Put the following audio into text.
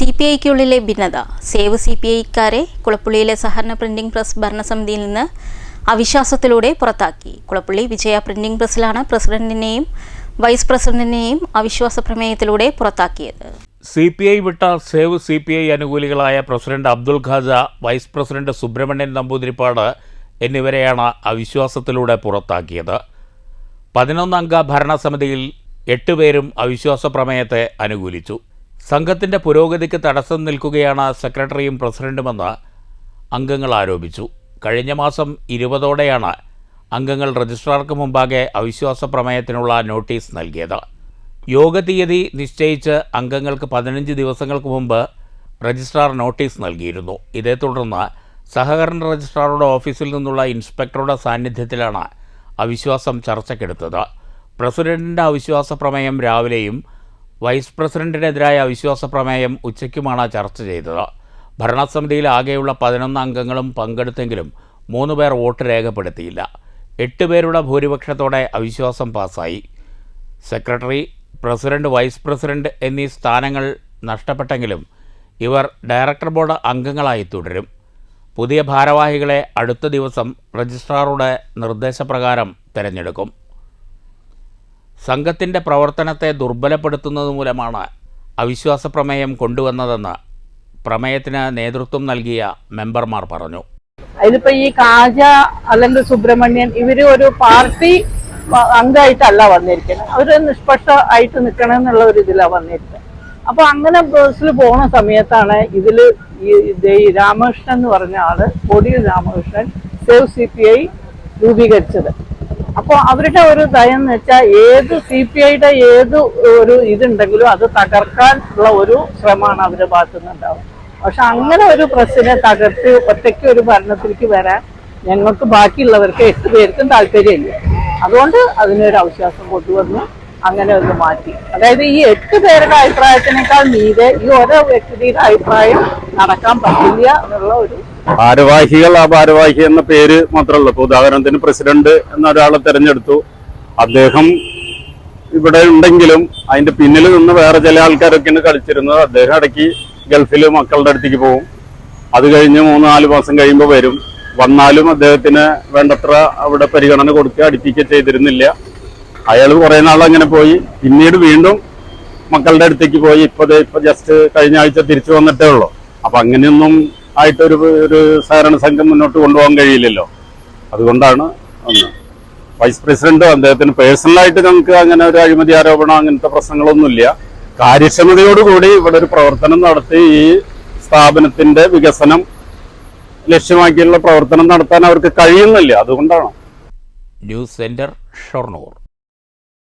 CPIക്കുള്ളിലെ ഭിന്നത സേവ് CPIക്കാരെ കുളപ്പുള്ളിയിലെ സഹകരണ printing press ഭരണസമിതിയിൽ നിന്ന് അവിശ്വാസത്തിലൂടെ പുറത്താക്കി. കുളപ്പുള്ളി വിജയ പ്രിന്റിംഗ് പ്രസ്സിലാണ് പ്രസിഡന്റിനെയും വൈസ് പ്രസിഡന്റിനെയും അവിശ്വാസ പ്രമേയത്തിലൂടെ പുറത്താക്കിയത്. CPI വിട്ട സേവ് CPI അനുകൂലികളായ president Abdul Khaja, vice president Subrahmanyan Namboothiripad എന്നിവരെയാണ് അവിശ്വാസത്തിലൂടെ പുറത്താക്കിയത്. 11 അംഗ ഭരണസമിതിയിൽ 8 പേരും അവിശ്വാസ പ്രമേയത്തെ അനുകൂലിച്ചു. സംഘത്തിൻ്റെ പുരോഗതിക്ക് തടസ്സം നിൽക്കുകയാണ് സെക്രട്ടറിയും പ്രസിഡന്റുമെന്ന് അംഗങ്ങൾ ആരോപിച്ചു. കഴിഞ്ഞ മാസം 20ഓടെയാണ് അംഗങ്ങൾ രജിസ്ട്രാർക്ക് മുമ്പാകെ അവിശ്വാസ പ്രമേയത്തിനുള്ള നോട്ടീസ് നൽകിയത്. യോഗ തീയതി നിശ്ചയിച്ച് അംഗങ്ങൾക്ക് 15 ദിവസങ്ങൾക്ക് മുമ്പ് രജിസ്ട്രാർ നോട്ടീസ് നൽകിയിരുന്നു. ഇതേ തുടർന്ന് സഹകരണ രജിസ്ട്രാറുടെ ഓഫീസിൽ നിന്നുള്ള ഇൻസ്പെക്ടറുടെ സാന്നിധ്യത്തിലാണ് അവിശ്വാസം ചർച്ചയ്ക്കെടുത്തത്. പ്രസിഡന്റിൻ്റെ അവിശ്വാസ പ്രമേയം രാവിലെയും വൈസ് പ്രസിഡന്റിനെതിരായ അവിശ്വാസ പ്രമേയം ഉച്ചയ്ക്കുമാണ് ചർച്ച ചെയ്തത്. ഭരണസമിതിയിൽ ആകെയുള്ള 11 അംഗങ്ങളും പങ്കെടുത്തെങ്കിലും 3 പേർ വോട്ട് രേഖപ്പെടുത്തിയില്ല. 8 പേരുടെ ഭൂരിപക്ഷത്തോടെ അവിശ്വാസം പാസ്സായി. സെക്രട്ടറി, പ്രസിഡന്റ്, വൈസ് പ്രസിഡന്റ് എന്നീ സ്ഥാനങ്ങൾ നഷ്ടപ്പെട്ടെങ്കിലും ഇവർ ഡയറക്ടർ ബോർഡ് അംഗങ്ങളായി തുടരും. പുതിയ ഭാരവാഹികളെ അടുത്ത ദിവസം രജിസ്ട്രാറുടെ നിർദ്ദേശപ്രകാരം തിരഞ്ഞെടുക്കും. സംഘത്തിൻ്റെ പ്രവർത്തനത്തെ ദുർബലപ്പെടുത്തുന്നത് മൂലമാണ് അവിശ്വാസ പ്രമേയം കൊണ്ടുവന്നതെന്ന് പ്രമേയത്തിന് നേതൃത്വം നൽകിയ മെമ്പർമാർ പറഞ്ഞു. അതിലിപ്പോ ഈ കാജ അല്ലെങ്കിൽ സുബ്രഹ്മണ്യൻ ഇവര് ഒരു പാർട്ടി അംഗമായിട്ടല്ല വന്നിരിക്കുന്നത്. അവര് നിഷ്പക്ഷമായിട്ട് നിൽക്കണം എന്നുള്ള ഒരു ഇതിലാണ് വന്നിരിക്കുന്നത്. അപ്പൊ അങ്ങനെ ബസ്സിൽ പോണ സമയത്താണ് ഇതില് ഈ രാമകൃഷ്ണൻ എന്ന് പറഞ്ഞ ആള്, കോടിയിൽ രാമകൃഷ്ണൻ, സേവ് CPI രൂപീകരിച്ചത്. അപ്പോൾ അവരുടെ ഒരു ദയം എന്ന് വെച്ചാൽ ഏത് CPIയുടെ ഏത് ഒരു ഇതുണ്ടെങ്കിലും അത് തകർക്കാൻ ഉള്ള ഒരു ശ്രമമാണ് അവരുടെ ഭാഗത്തു നിന്നുണ്ടാവും. പക്ഷെ അങ്ങനെ ഒരു പ്രസ്സിനെ തകർത്ത് ഒറ്റയ്ക്ക് ഒരു ഭരണത്തിലേക്ക് വരാൻ ഞങ്ങൾക്ക് ബാക്കിയുള്ളവർക്ക് 8 പേർക്കും താല്പര്യമില്ല. അതുകൊണ്ട് അതിനൊരു അവിശ്വാസം കൊണ്ടുവന്ന് അങ്ങനെ ഒന്ന് മാറ്റി. അതായത് ഈ 8 പേരുടെ അഭിപ്രായത്തിനേക്കാൾ മീതെ ഈ ഓരോ വ്യക്തിയുടെ അഭിപ്രായം നടക്കാൻ പറ്റില്ല എന്നുള്ള ഒരു ഭാരവാഹികൾ ആ ഭാരവാഹി എന്ന പേര് മാത്രമല്ല. ഇപ്പോൾ ഉദാഹരണത്തിന് പ്രസിഡന്റ് എന്നൊരാളെ തെരഞ്ഞെടുത്തു. അദ്ദേഹം ഇവിടെ ഉണ്ടെങ്കിലും അതിന്റെ പിന്നിൽ നിന്ന് വേറെ ചില ആൾക്കാരൊക്കെയാണ് കളിച്ചിരുന്നത്. അദ്ദേഹം ഇടയ്ക്ക് ഗൾഫിൽ മക്കളുടെ അടുത്തേക്ക് പോകും. അത് കഴിഞ്ഞ് 3-4 മാസം കഴിയുമ്പോൾ വരും. വന്നാലും അദ്ദേഹത്തിന് വേണ്ടത്ര അവിടെ പരിഗണന കൊടുക്കുക, അടുപ്പിക്കുക ചെയ്തിരുന്നില്ല. അയാൾ കുറെ നാൾ അങ്ങനെ പോയി. പിന്നീട് വീണ്ടും മക്കളുടെ അടുത്തേക്ക് പോയി. ഇപ്പൊ ജസ്റ്റ് കഴിഞ്ഞ ആഴ്ച തിരിച്ചു വന്നിട്ടേ ഉള്ളൂ. അപ്പൊ അങ്ങനെയൊന്നും ആയിട്ടൊരു സഹകരണ സംഘം മുന്നോട്ട് കൊണ്ടുപോകാൻ കഴിയില്ലല്ലോ. അതുകൊണ്ടാണ് ഒന്ന് വൈസ് പ്രസിഡന്റ് അദ്ദേഹത്തിന് പേഴ്സണലായിട്ട് നമുക്ക് അങ്ങനെ ഒരു അഴിമതി ആരോപണം അങ്ങനത്തെ പ്രശ്നങ്ങളൊന്നുമില്ല. കാര്യക്ഷമതയോടുകൂടി ഇവിടെ ഒരു പ്രവർത്തനം നടത്തി ഈ സ്ഥാപനത്തിന്റെ വികസനം ലക്ഷ്യമാക്കിയുള്ള പ്രവർത്തനം നടത്താൻ അവർക്ക് കഴിയുന്നില്ല. അതുകൊണ്ടാണ്. News centre, Shoranur.